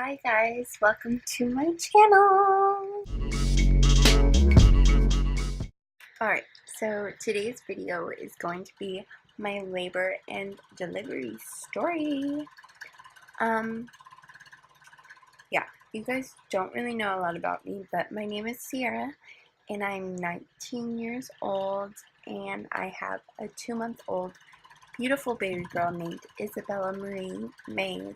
Hi guys, welcome to my channel. Alright, so today's video is going to be my labor and delivery story. Yeah, you guys don't really know a lot about me, but my name is Sierra and I'm 19 years old and I have a 2-month-old beautiful baby girl named Isabella Marie Mays,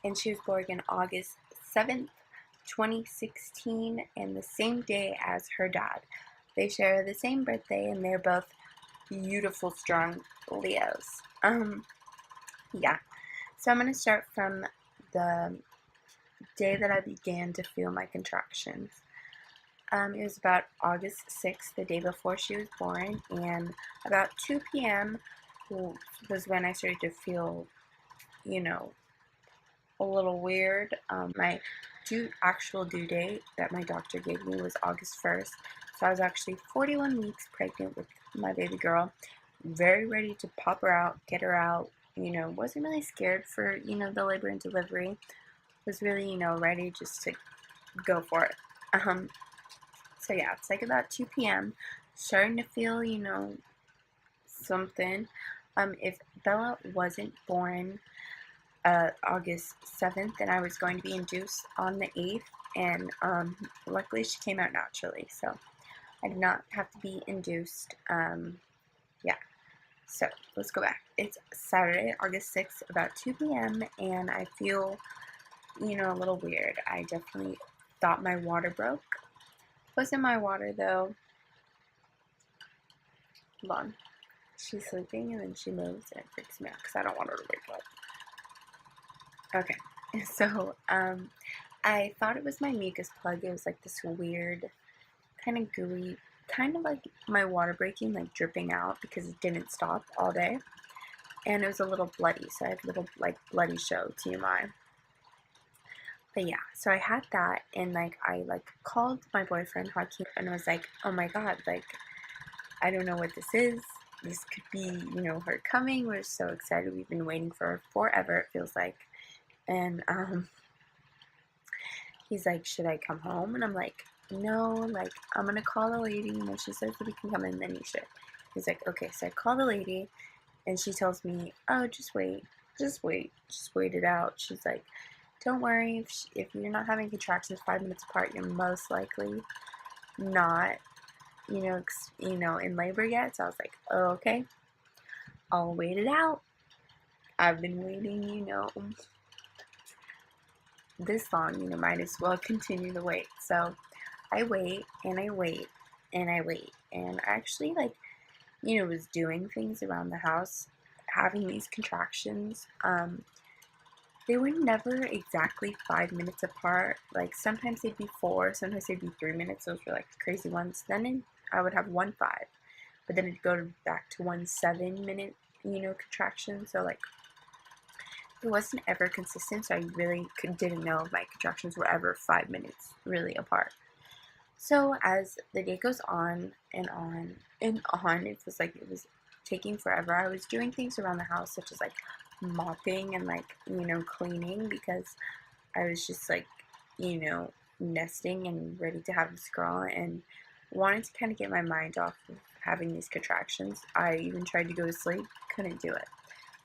and she was born on August 7th, 2016, and the same day as her dad. They share the same birthday, and they're both beautiful, strong Leos. Yeah. So I'm going to start from the day that I began to feel my contractions. It was about August 6th, the day before she was born, and about 2 p.m. was when I started to feel, a little weird. My actual due date that my doctor gave me was August 1st, so I was actually 41 weeks pregnant with my baby girl, very ready to pop her out, get her out, wasn't really scared for, the labor and delivery, was really, ready just to go for it. So yeah, it's like about 2 p.m., starting to feel, something. If Bella wasn't born August 7th, and I was going to be induced on the 8th, and luckily she came out naturally, so I did not have to be induced. Yeah, so let's go back. It's Saturday, August 6th, about 2 p.m., and I feel, a little weird. I definitely thought my water broke. Wasn't my water, though. Hold on. She's sleeping, and then she moves, and it freaks me out, because I don't want her to wake up. Okay, so, I thought it was my mucus plug. It was like this weird, kind of gooey, kind of like my water breaking, like dripping out because it didn't stop all day. And it was a little bloody, so I had a little, like, bloody show, TMI. But yeah, so I had that, and, like, I, called my boyfriend, Hakeem, and I was like, oh my god, like, I don't know what this is. This could be, her coming. We're so excited. We've been waiting for her forever, it feels like. And, he's like, should I come home? And I'm like, no, like, I'm gonna call the lady, and when she says that we can come in, then you should. He's like, okay, so I call the lady, and she tells me, oh, just wait it out. She's like, don't worry, if you're not having contractions 5 minutes apart, you're most likely not, in labor yet. So I was like, oh, okay, I'll wait it out. I've been waiting, this long, might as well continue to wait. So I wait and I wait and I wait, and I actually, was doing things around the house, having these contractions. They were never exactly 5 minutes apart. Like, sometimes they'd be 4, sometimes they'd be 3 minutes. Those were, like, the crazy ones. Then I would have 1 5, but then it'd go back to 1 7-minute, contraction. So, like, it wasn't ever consistent, so I really didn't know if my contractions were ever 5 minutes really apart. So as the day goes on and on and on, it was like it was taking forever. I was doing things around the house, such as, like, mopping and, cleaning, because I was just, nesting and ready to have this girl, and wanted to kind of get my mind off of having these contractions. I even tried to go to sleep, couldn't do it.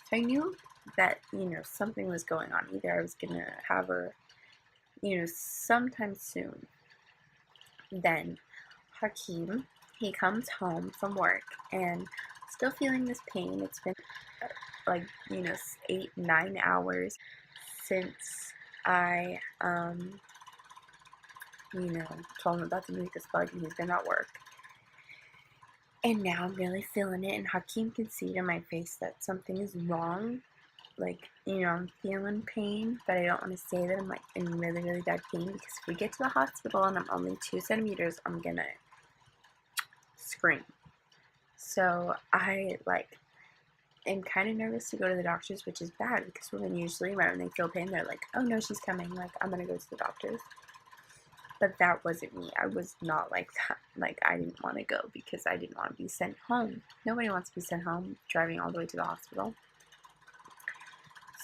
So I knew that, something was going on. Either I was gonna have her, sometime soon. Then Hakeem, he comes home from work and still feeling this pain. It's been 8-9 hours since I told him about the mucus plug, and he's been at work. And now I'm really feeling it, and Hakeem can see to my face that something is wrong. I'm feeling pain, but I don't want to say that I'm, in really, really bad pain, because if we get to the hospital and I'm only 2 centimeters, I'm gonna scream. So I, am kind of nervous to go to the doctors, which is bad, because women usually, right when they feel pain, they're like, oh no, she's coming, I'm gonna go to the doctors. But that wasn't me. I was not like that. I didn't want to go because I didn't want to be sent home. Nobody wants to be sent home driving all the way to the hospital.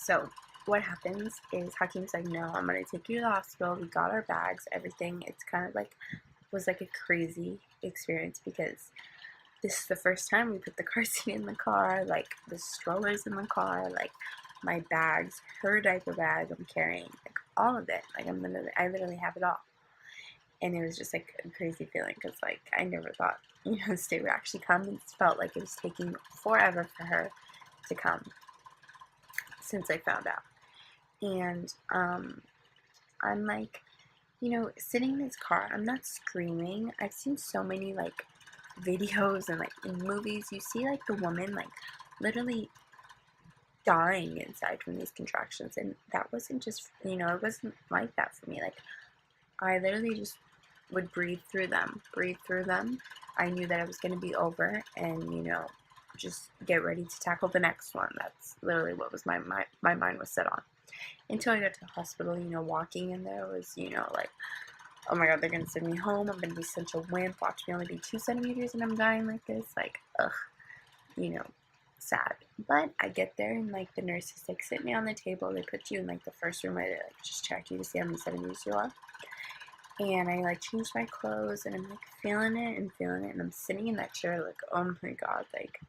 So what happens is Hakeem's like, no, I'm gonna take you to the hospital. We got our bags, everything. It's kind of like, was like a crazy experience because this is the first time we put the car seat in the car, like the strollers in the car, like my bags, her diaper bag I'm carrying, like all of it. Like I literally have it all. And it was just like a crazy feeling because like I never thought, this day would actually come. It felt like it was taking forever for her to come since I found out. And I'm like, sitting in this car, I'm not screaming. I've seen so many like videos and like in movies, you see like the woman like literally dying inside from these contractions, and that wasn't just, it wasn't like that for me. Like I literally just would breathe through them. I knew that it was going to be over, and just get ready to tackle the next one. That's literally what was my mind was set on. Until I got to the hospital, walking in there was, like, oh my god, they're going to send me home. I'm going to be such a wimp. Watch me only be 2 centimeters and I'm dying like this. Like, ugh, sad. But I get there and, like, the nurses, like, sit me on the table. They put you in, like, the first room where they, like, just check you to see how many centimeters you are. And I, like, changed my clothes and I'm, like, feeling it. And I'm sitting in that chair, like, oh my god, like,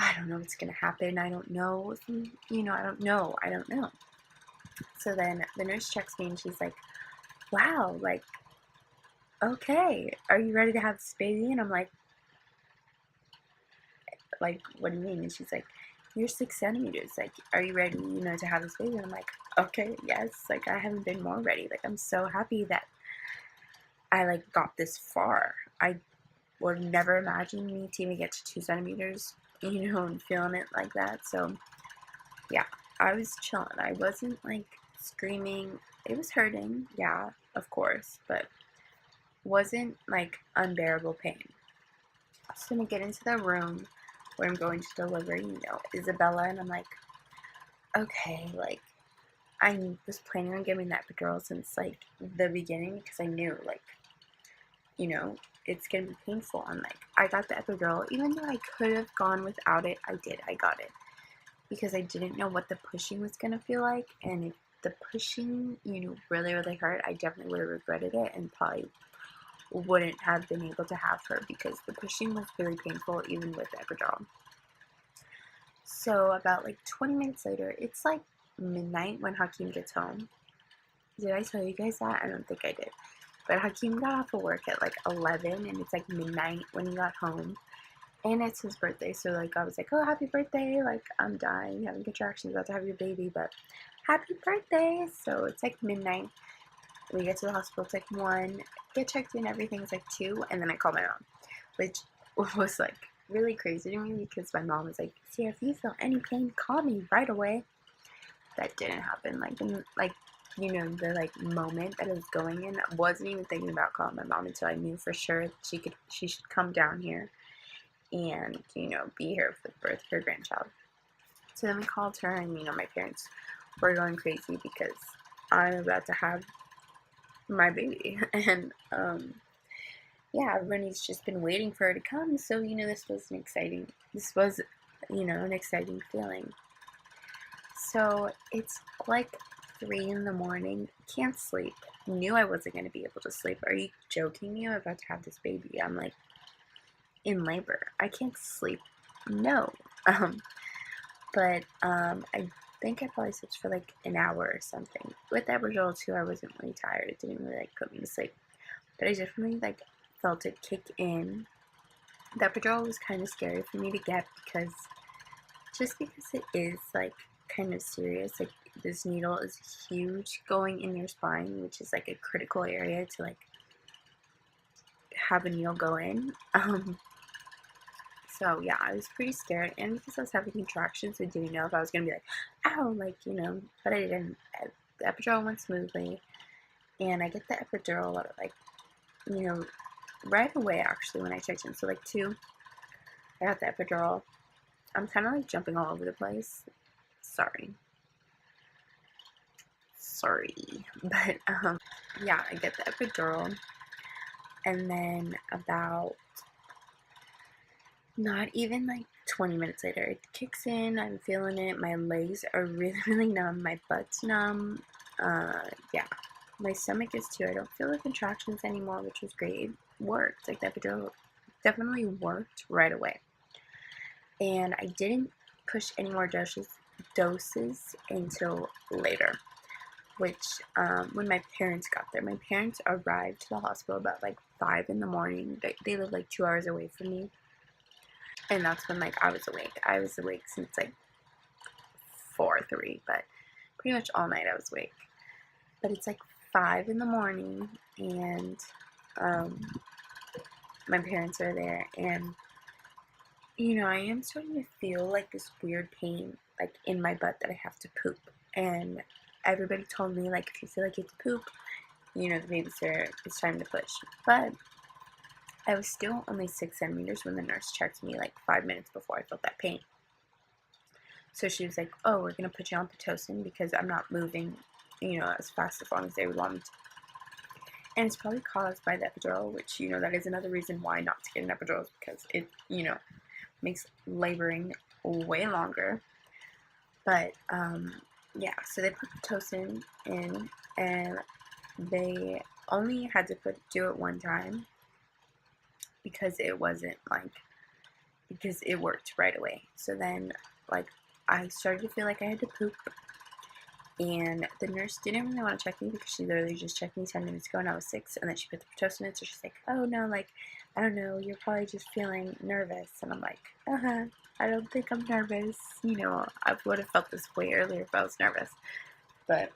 I don't know what's going to happen. I don't know. I don't know. So then the nurse checks me and she's like, wow, like, okay, are you ready to have this baby? And I'm like, what do you mean? And she's like, you're 6 centimeters. Like, are you ready, to have this baby? And I'm like, okay, yes. Like, I haven't been more ready. Like, I'm so happy that I, like, got this far. I would never imagine me to even get to 2 centimeters, and feeling it like that. So, yeah, I was chilling. I wasn't, like, screaming. It was hurting, yeah, of course, but wasn't, like, unbearable pain. So I get into the room where I'm going to deliver, Isabella, and I'm like, okay, like, I was planning on giving that epidural since, like, the beginning, because I knew, like, it's gonna be painful. And, like, I got the epidural, even though I could have gone without it, I got it, because I didn't know what the pushing was gonna feel like, and if the pushing, really, really hurt, I definitely would have regretted it, and probably wouldn't have been able to have her, because the pushing was really painful, even with the epidural. So about, like, 20 minutes later, it's, like, midnight when Hakeem gets home. Did I tell you guys that? I don't think I did. But Hakeem got off of work at, like, 11, and it's, like, midnight when he got home. And it's his birthday, so, like, I was like, oh, happy birthday, like, I'm dying, having contractions, about to have your baby, but happy birthday. So it's, like, midnight. We get to the hospital, it's, like, 1, get checked in, everything's, like, 2, and then I call my mom, which was, like, really crazy to me, because my mom was like, Sierra, if you feel any pain, call me right away. That didn't happen. Like, the, like, moment that I was going in, I wasn't even thinking about calling my mom until I knew for sure she should come down here and, be here for the birth of her grandchild. So then we called her, and, my parents were going crazy because I'm about to have my baby. And, yeah, everybody's just been waiting for her to come, so, this was an exciting feeling. So it's like 3 in the morning, can't sleep, knew I wasn't going to be able to sleep. Are you joking me? I'm about to have this baby. I'm, like, in labor. I can't sleep. No. But I think I probably slept for, like, an hour or something. With epidural too, I wasn't really tired. It didn't really, like, put me to sleep. But I definitely, like, felt it kick in. The epidural was kind of scary for me to get because it is, like, kind of serious. Like, this needle is huge going in your spine, which is, like, a critical area to, like, have a needle go in. So yeah, I was pretty scared, and because I was having contractions, I didn't know if I was gonna be like, ow, like, but I didn't. The epidural went smoothly, and I get the epidural, like, right away, actually, when I checked in. So, like, 2, I got the epidural. I'm kind of, like, jumping all over the place. Sorry. But, yeah, I get the epidural, and then about not even, like, 20 minutes later, it kicks in. I'm feeling it. My legs are really, really numb. My butt's numb. Yeah. My stomach is too. I don't feel the contractions anymore, which was great. It worked. Like, the epidural definitely worked right away. And I didn't push any more doses until later, which when my parents got there. My parents arrived to the hospital about like 5 in the morning. They live like 2 hours away from me. And that's when like I was awake. I was awake since like 4 or 3, but pretty much all night I was awake. But it's like 5 in the morning, and my parents are there, and I am starting to feel like this weird pain like in my butt that I have to poop. And everybody told me, like, if you feel like you have to poop, the babysitter, it's time to push. But I was still only 6 centimeters when the nurse checked me like 5 minutes before I felt that pain. So she was like, oh, we're going to put you on Pitocin because I'm not moving, as fast as long as they would want me to. And it's probably caused by the epidural, which, that is another reason why not to get an epidural, because it, makes laboring way longer. But, yeah, so they put Pitocin in, and they only had to do it one time because it wasn't because it worked right away. So then, I started to feel like I had to poop, and the nurse didn't really want to check me because she literally just checked me 10 minutes ago and I was 6, and then she put the Pitocin in, so she's like, oh no, I don't know, you're probably just feeling nervous. And I'm like, I don't think I'm nervous. I would have felt this way earlier if I was nervous. But,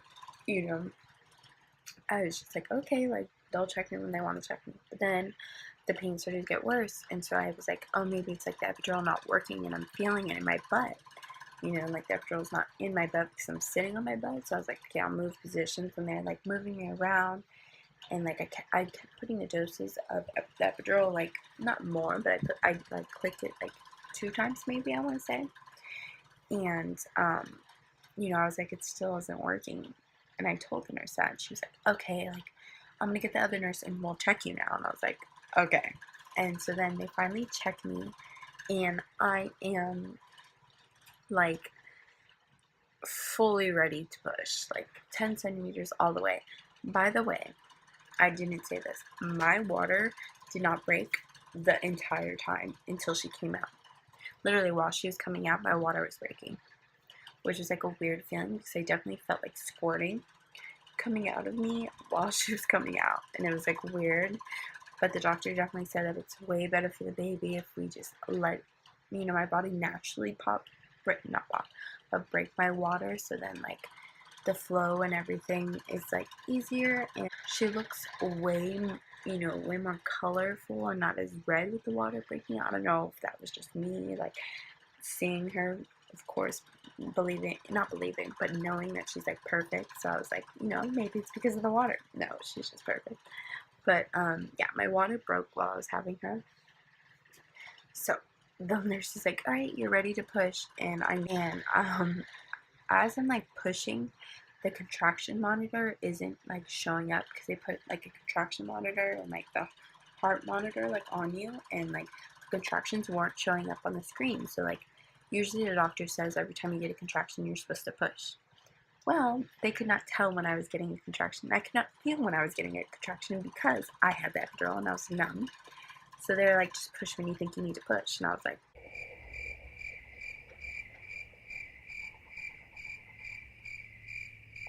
I was just like, okay, they'll check me when they want to check me. But then the pain started to get worse, and so I was like, oh, maybe it's like the epidural not working and I'm feeling it in my butt. The epidural's not in my butt because I'm sitting on my butt. So I was like, okay, I'll move positions, and they're moving me around. And I kept putting the doses of the epidural, not more, but I clicked it 2 times maybe, I want to say. And I was like, it still isn't working. And I told the nurse that, and she was like, okay, I'm gonna get the other nurse and we'll check you now. And I was like, okay. And so then they finally checked me, and I am fully ready to push, 10 centimeters all the way. By the way, I didn't say this. My water did not break the entire time until she came out. Literally, while she was coming out, my water was breaking, which is a weird feeling because I definitely felt squirting coming out of me while she was coming out, and it was weird. But the doctor definitely said that it's way better for the baby if we just let my body naturally break my water, so then the flow and everything is easier. And she looks way more colorful and not as red with the water breaking out. I don't know if that was just me seeing her, of course, not believing, but knowing that she's perfect. So I was like, maybe it's because of the water. No, she's just perfect. But yeah, my water broke while I was having her. So the nurse is like, all right, you're ready to push. And as I'm pushing, the contraction monitor isn't showing up because they put a contraction monitor and the heart monitor on you, and the contractions weren't showing up on the screen. So usually the doctor says every time you get a contraction you're supposed to push. Well, they could not tell when I was getting a contraction. I could not feel when I was getting a contraction because I had the epidural and I was numb. So they're just push when you think you need to push. And I was like,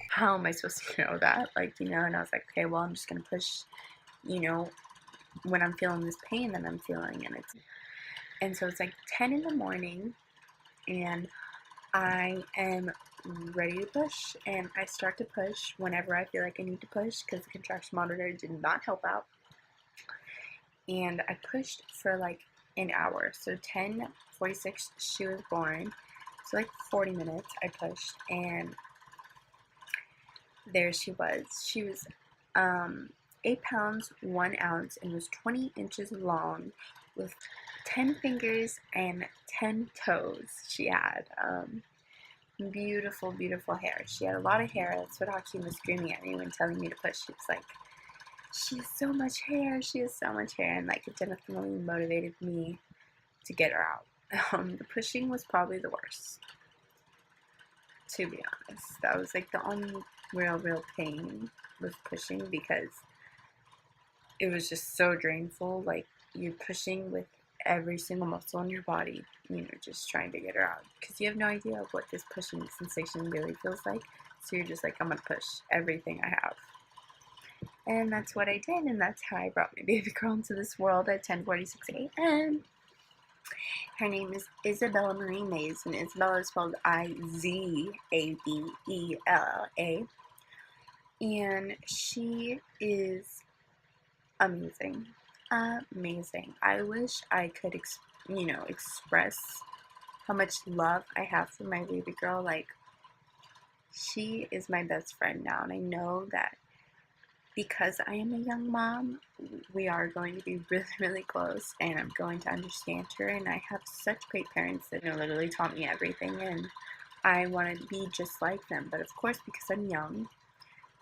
how am I supposed to know that? And I was like, okay, well, I'm just going to push, when I'm feeling this pain that I'm feeling. And so it's 10 in the morning, and I am ready to push, and I start to push whenever I feel like I need to push because the contraction monitor did not help out. And I pushed for an hour. So 10:46 she was born. So 40 minutes I pushed, and there she was. She was 8 pounds 1 ounce and was 20 inches long with 10 fingers and 10 toes. She had beautiful, beautiful hair. She had a lot of hair. That's what Hakeem was screaming at me when telling me to push. She was like, she has so much hair. She has so much hair. And it definitely motivated me to get her out. The pushing was probably the worst, to be honest. That was like the only real pain was pushing, because it was just so drainful. Like, you're pushing with every single muscle in your body, just trying to get her out, because you have no idea what this pushing sensation really feels like. So you're just like, I'm gonna push everything I have. And that's what I did, and that's how I brought my baby girl into this world at 10:46 a.m. Her name is Isabella Marie Mays, and Isabella is spelled Izabella. And she is amazing. Amazing. I wish I could, express how much love I have for my baby girl. Like, she is my best friend now, and I know that because I am a young mom, we are going to be really close, and I'm going to understand her. And I have such great parents that literally taught me everything, and I want to be just like them. But of course, because I'm young,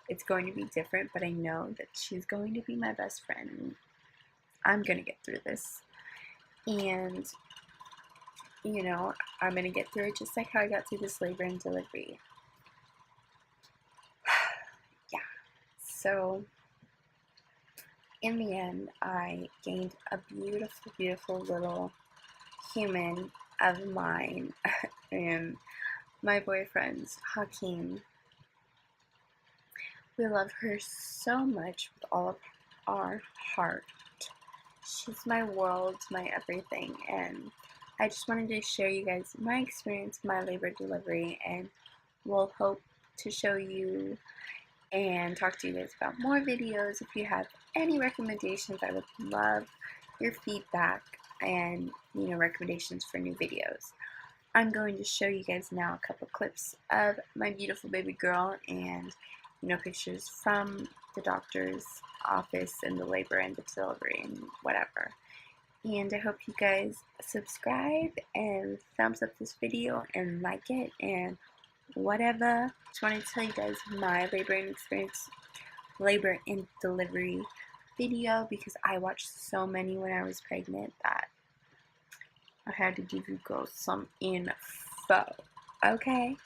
it's going to be different. But I know that she's going to be my best friend. I'm going to get through this, and I'm going to get through it just like how I got through this labor and delivery. Yeah. So in the end, I gained a beautiful little human of mine, and my boyfriend's Hakeem. We love her so much with all of our heart. She's my world, my everything, and I just wanted to share you guys my experience, my labor delivery, and we'll hope to show you and talk to you guys about more videos. If you have any recommendations, I would love your feedback and recommendations for new videos. I'm going to show you guys now a couple clips of my beautiful baby girl, and pictures from the doctor's office and the labor and the delivery and whatever. And I hope you guys subscribe and thumbs up this video and like it and whatever. Just wanted to tell you guys my labor and delivery video, because I watched so many when I was pregnant that I had to give you girls some info. Okay?